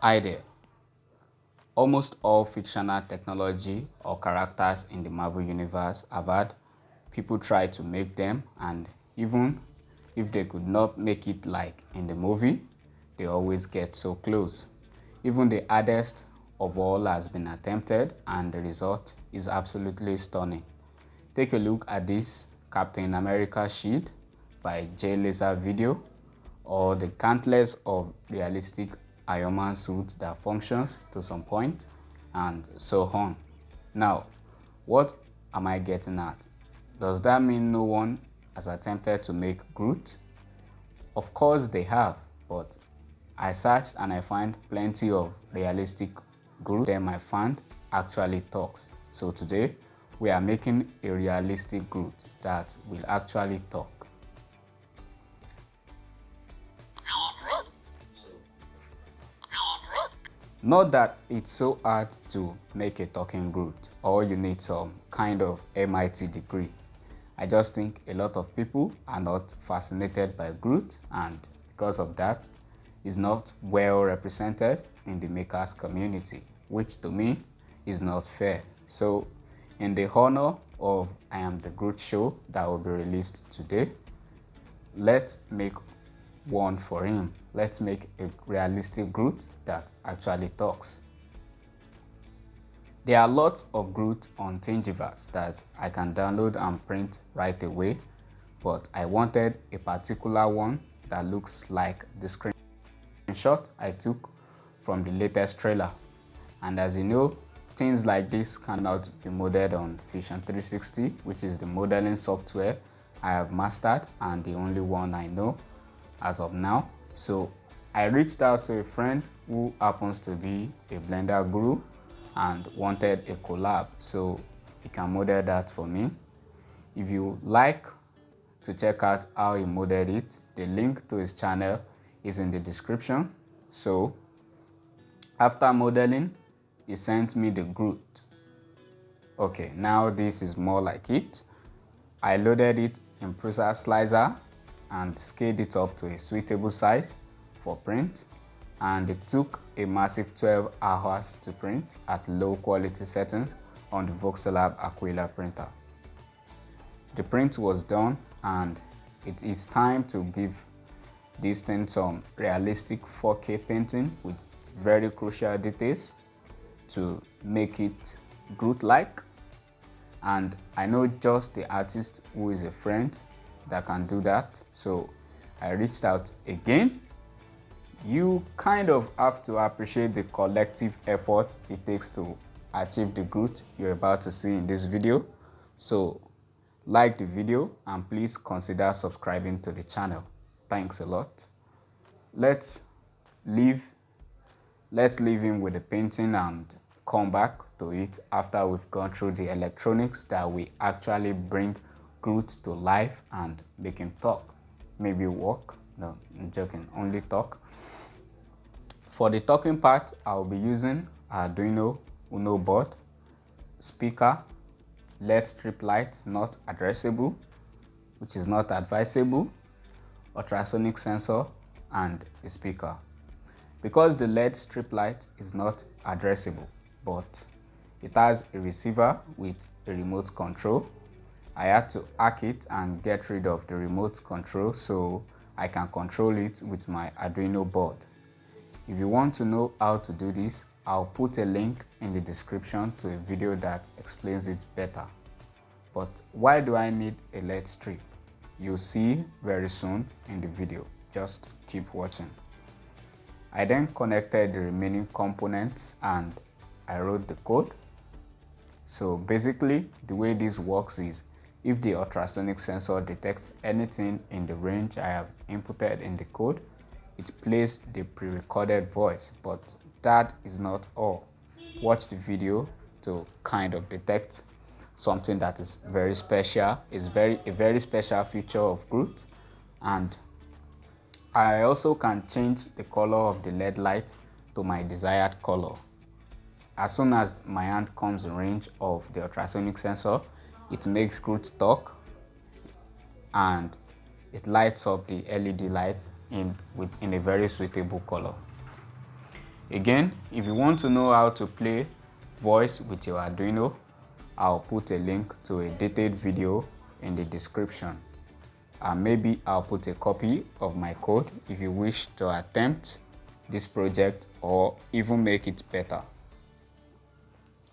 Idea. Almost all fictional technology or characters in the Marvel Universe have had people try to make them, and even if they could not make it like in the movie, they always get so close. Even the hardest of all has been attempted, and the result is absolutely stunning. Take a look at this Captain America shield by J Laser Video, or the countless of realistic Iron Man suits that functions to some point, and so on. Now, what am I getting at? Does that mean no one has attempted to make Groot? Of course they have, but I searched and I find plenty of realistic Groot. Them I found actually talks. So today we are making a realistic Groot that will actually talk. Not that it's so hard to make a talking Groot, or you need some kind of MIT degree. I just think a lot of people are not fascinated by Groot, and because of that, is not well represented in the makers community, which to me is not fair. So in the honor of I Am the Groot show that will be released today, let's make one for him. Let's make a realistic Groot that actually talks. There are lots of Groot on Thingiverse that I can download and print right away, but I wanted a particular one that looks like the screenshot I took from the latest trailer. And as you know, things like this cannot be modeled on Fusion 360, which is the modeling software I have mastered and the only one I know as of now. So I reached out to a friend who happens to be a Blender guru and wanted a collab, so he can model that for me. If you like to check out how he modeled it, the link to his channel is in the description. So after modeling, he sent me the Groot. Okay, now this is more like it. I loaded it in Process Slicer and scaled it up to a suitable size for print, and it took a massive 12 hours to print at low quality settings on the Voxelab Aquila printer. The print was done, and it is time to give this thing some realistic 4K painting with very crucial details to make it Groot-like. And I know just the artist who is a friend that can do that, so I reached out again. You kind of have to appreciate the collective effort it takes to achieve the Groot you're about to see in this video. So like the video and please consider subscribing to the channel. Thanks a lot. Let's leave him with the painting and come back to it after we've gone through the electronics that we actually bring Groot to life and make him talk. Maybe walk. No, I'm joking. Only talk. For the talking part, I'll be using Arduino Uno board, speaker, LED strip light not addressable, which is not advisable, ultrasonic sensor, and a speaker. Because the LED strip light is not addressable, but it has a receiver with a remote control, I had to hack it and get rid of the remote control so I can control it with my Arduino board. If you want to know how to do this, I'll put a link in the description to a video that explains it better. But why do I need a LED strip? You'll see very soon in the video. Just keep watching. I then connected the remaining components and I wrote the code. So basically, the way this works is if the ultrasonic sensor detects anything in the range I have inputted in the code, it plays the pre-recorded voice, but that is not all. Watch the video to kind of detect something that is very special. It's a very special feature of Groot, and I also can change the color of the LED light to my desired color. As soon as my hand comes in range of the ultrasonic sensor, it makes Groot talk and it lights up the LED light in a very suitable color. Again, if you want to know how to play voice with your Arduino, I'll put a link to a detailed video in the description. And maybe I'll put a copy of my code if you wish to attempt this project or even make it better.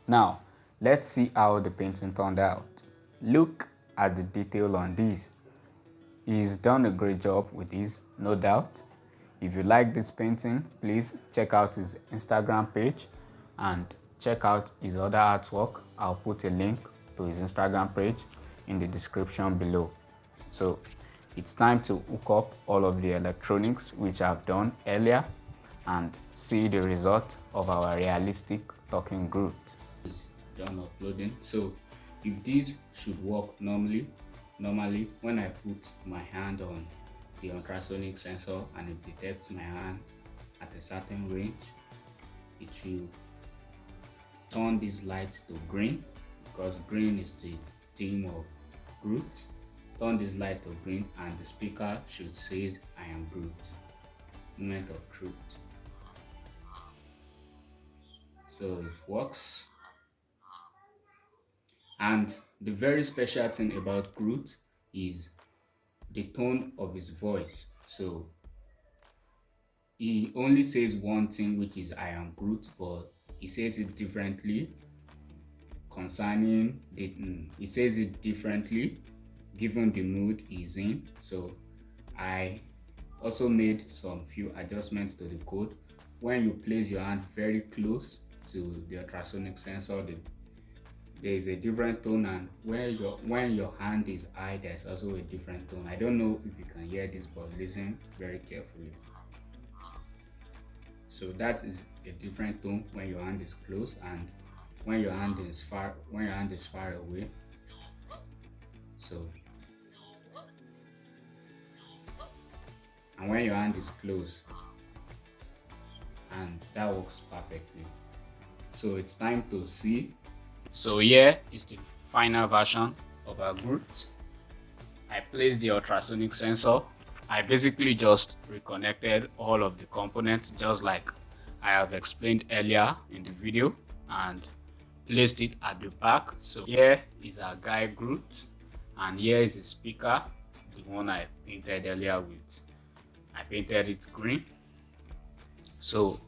Now, let's see how the painting turned out. Look at the detail on this. He's done a great job with this, no doubt. If you like this painting, please check out his Instagram page and check out his other artwork. I'll put a link to his Instagram page in the description below. So it's time to hook up all of the electronics which I've done earlier and see the result of our realistic talking Groot. It's done uploading. So if this should work normally when I put my hand on the ultrasonic sensor and it detects my hand at a certain range, it will turn these lights to green, because green is the theme of Groot. Turn this light to green and the speaker should say I am Groot. Moment of truth. So it works. And the very special thing about Groot is the tone of his voice. So he only says one thing, which is I am Groot, but he says it differently concerning the he says it differently given the mood he's in. So I also made some few adjustments to the code. When you place your hand very close to the ultrasonic sensor, there is a different tone, and when your hand is high, there's also a different tone. I don't know if you can hear this, but listen very carefully. So that is a different tone when your hand is close, and when your hand is far away. So, and when your hand is close, and that works perfectly. So it's time to see. So here is the final version of our Groot. I placed the ultrasonic sensor. I basically just reconnected all of the components just like I have explained earlier in the video, and placed it at the back. So here is our guy Groot, and here is the speaker, the one I painted earlier with. I painted it green. So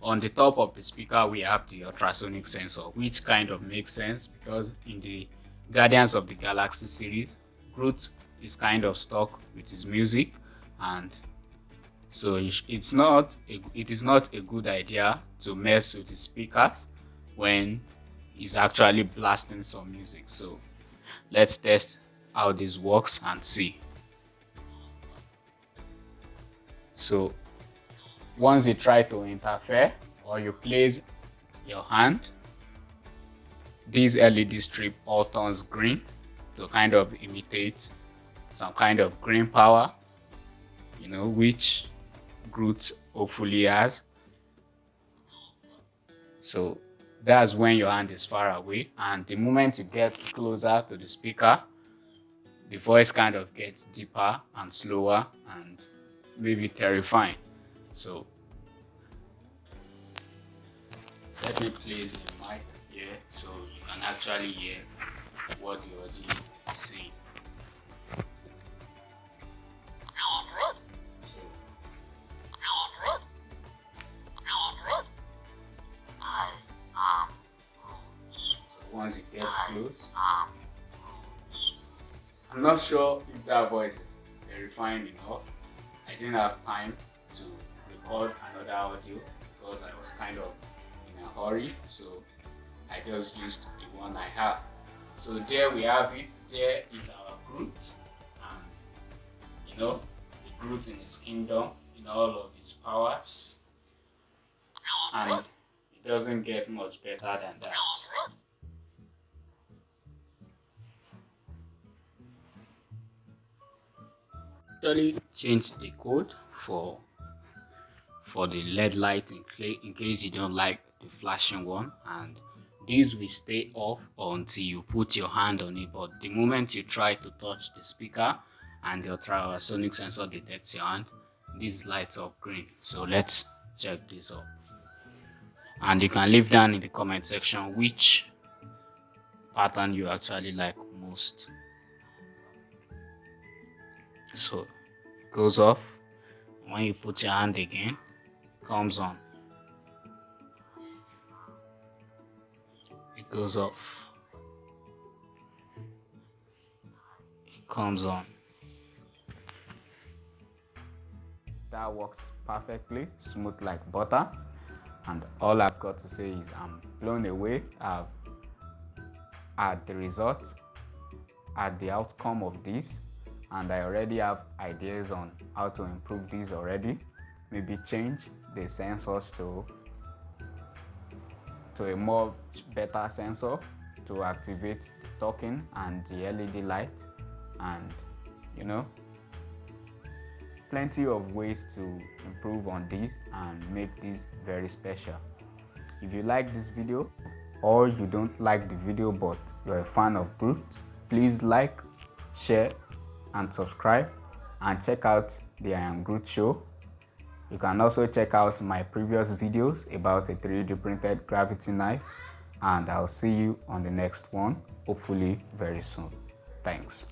on the top of the speaker we have the ultrasonic sensor, which kind of makes sense because in the Guardians of the Galaxy series, Groot is kind of stuck with his music, and so it is not a good idea to mess with the speakers when he's actually blasting some music. So let's test how this works and see. So once you try to interfere or you place your hand, this LED strip all turns green to kind of imitate some kind of green power, which Groot hopefully has. So that's when your hand is far away, and the moment you get closer to the speaker, the voice kind of gets deeper and slower and maybe terrifying. So let me place the mic here so you can actually hear what the audio is saying. So once it gets close, I'm not sure if that voice is terrifying enough. I didn't have time to record another audio because I was kind of in a hurry, so I just used the one I have. So there we have it. There is our Groot, and the Groot in his kingdom, in all of his powers, and it doesn't get much better than that. Actually change the code for the LED light in case you don't like the flashing one, and these will stay off until you put your hand on it, but the moment you try to touch the speaker and the ultrasonic sensor detects your hand, this lights up green. So let's check this up. And you can leave down in the comment section which pattern you actually like most. So it goes off. When you put your hand again, it comes on. It goes off. It comes on. That works perfectly, smooth like butter. And all I've got to say is I'm blown away at the result, at the outcome of this, and I already have ideas on how to improve this already. Maybe change the sensors to a more better sensor to activate the talking and the LED light, and you know, plenty of ways to improve on this and make this very special. If you like this video or you don't like the video but you're a fan of Groot, please like, share and subscribe, and check out the I Am Groot show. You can also check out my previous videos about a 3D printed gravity knife, and I'll see you on the next one, hopefully very soon. Thanks.